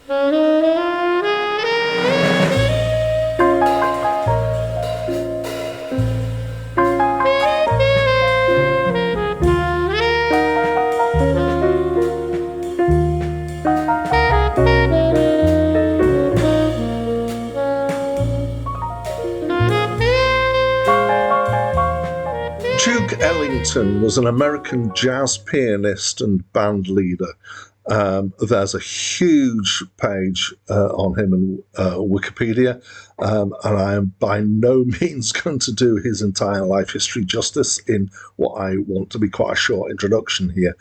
Duke Ellington was an American jazz pianist and band leader. There's a huge page on him in Wikipedia, and I am by no means going to do his entire life history justice in what I want to be quite a short introduction here.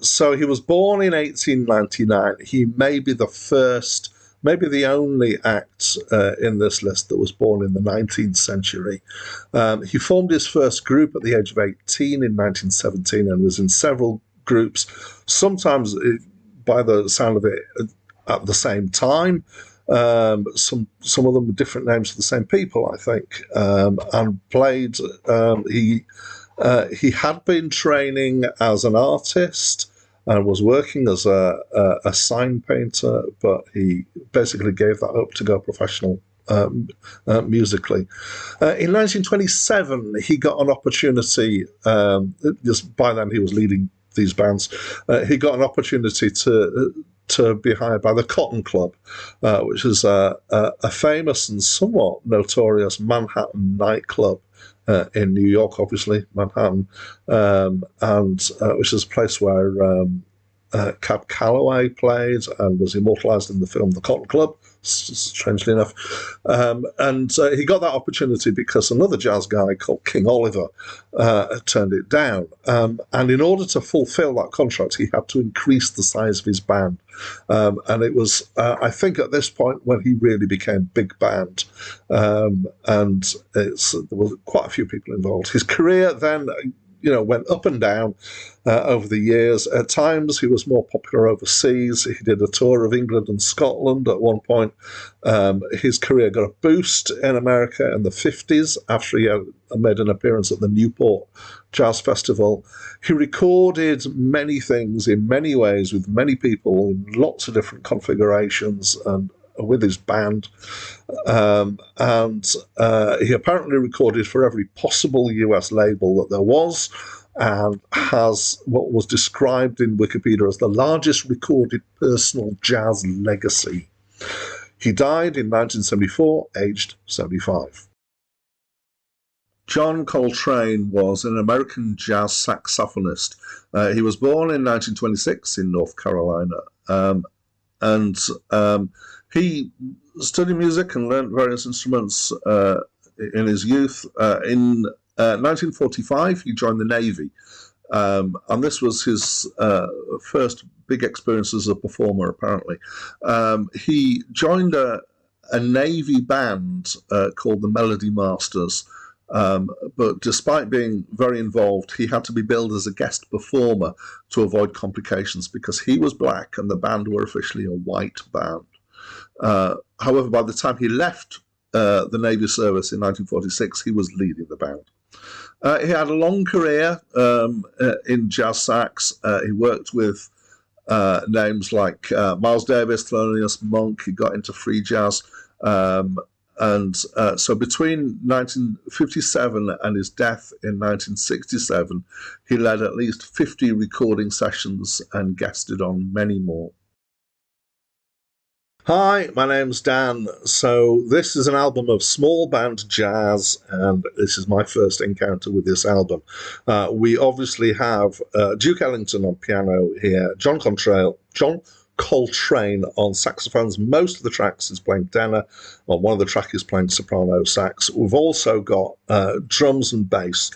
So he was born in 1899. He may be the first, maybe the only act in this list that was born in the 19th century. He formed his first group at the age of 18 in 1917 and was in several groups, sometimes by the sound of it at the same time. Some of them with different names for the same people, I think, and played. He had been training as an artist and was working as a sign painter, but he basically gave that up to go professional musically. In 1927, he got an opportunity, just by then he was leading these bands, he got an opportunity to be hired by the Cotton Club, which is a famous and somewhat notorious Manhattan nightclub in New York, obviously, Manhattan, and which is a place where Cab Calloway played and was immortalised in the film The Cotton Club, strangely enough. And he got that opportunity because another jazz guy called King Oliver turned it down. And in order to fulfill that contract, he had to increase the size of his band. And it was, I think, at this point when he really became big band. And there was quite a few people involved. His career then went up and down over the years. At times, he was more popular overseas. He did a tour of England and Scotland at one point. His career got a boost in America in the 50s after he had made an appearance at the Newport Jazz Festival. He recorded many things in many ways with many people in lots of different configurations and with his band. And he apparently recorded for every possible US label that there was, and has what was described in Wikipedia as the largest recorded personal jazz legacy. He died in 1974, aged 75. John Coltrane was an American jazz saxophonist. He was born in 1926 in North Carolina, and he studied music and learned various instruments in his youth. In 1945, he joined the Navy, and this was his first big experience as a performer, apparently. He joined a Navy band called the Melody Masters, but despite being very involved, he had to be billed as a guest performer to avoid complications because he was black and the band were officially a white band. However, by the time he left the Navy service in 1946, he was leading the band. He had a long career in jazz sax. He worked with names like Miles Davis, Thelonious Monk. He got into free jazz. So between 1957 and his death in 1967, he led at least 50 recording sessions and guested on many more. Hi, my name's Dan. So this is an album of small band jazz, and this is my first encounter with this album. We obviously have Duke Ellington on piano here, John Coltrane on saxophones. Most of the tracks is playing tenor, well, one of the tracks is playing soprano sax. We've also got drums and bass,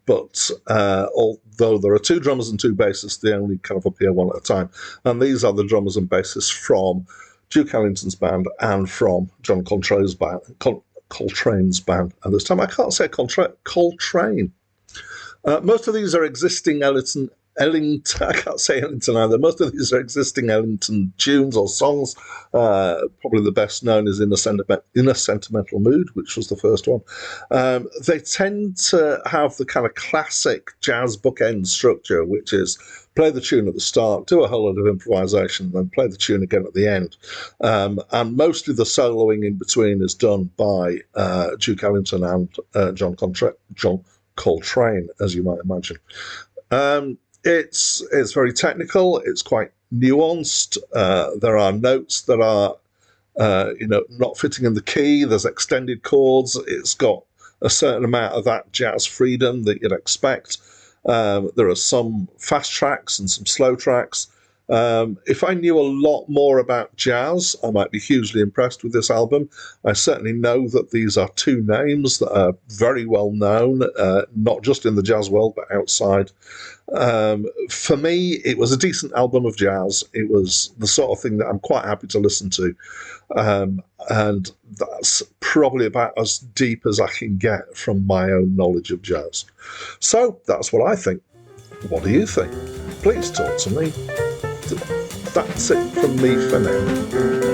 but although there are two drummers and two bassists, they only kind of appear one at a time. And these are the drummers and bassists from Duke Ellington's band and from John Coltrane's band. And this time I can't say Coltrane. Most of these are existing Ellington, I can't say Ellington either. Most of these are existing Ellington tunes or songs. Probably the best known is In a Sentimental Mood, which was the first one. They tend to have the kind of classic jazz bookend structure, which is play the tune at the start, do a whole lot of improvisation, then play the tune again at the end. And mostly the soloing in between is done by Duke Ellington and John Coltrane, as you might imagine. It's very technical. It's quite nuanced. There are notes that are not fitting in the key. There's extended chords. It's got a certain amount of that jazz freedom that you'd expect. There are some fast tracks and some slow tracks. If I knew a lot more about jazz, I might be hugely impressed with this album. I certainly know that these are two names that are very well known, not just in the jazz world, but outside. For me, it was a decent album of jazz. It was the sort of thing that I'm quite happy to listen to. And that's probably about as deep as I can get from my own knowledge of jazz. So that's what I think. What do you think? Please talk to me. That's it from me for now.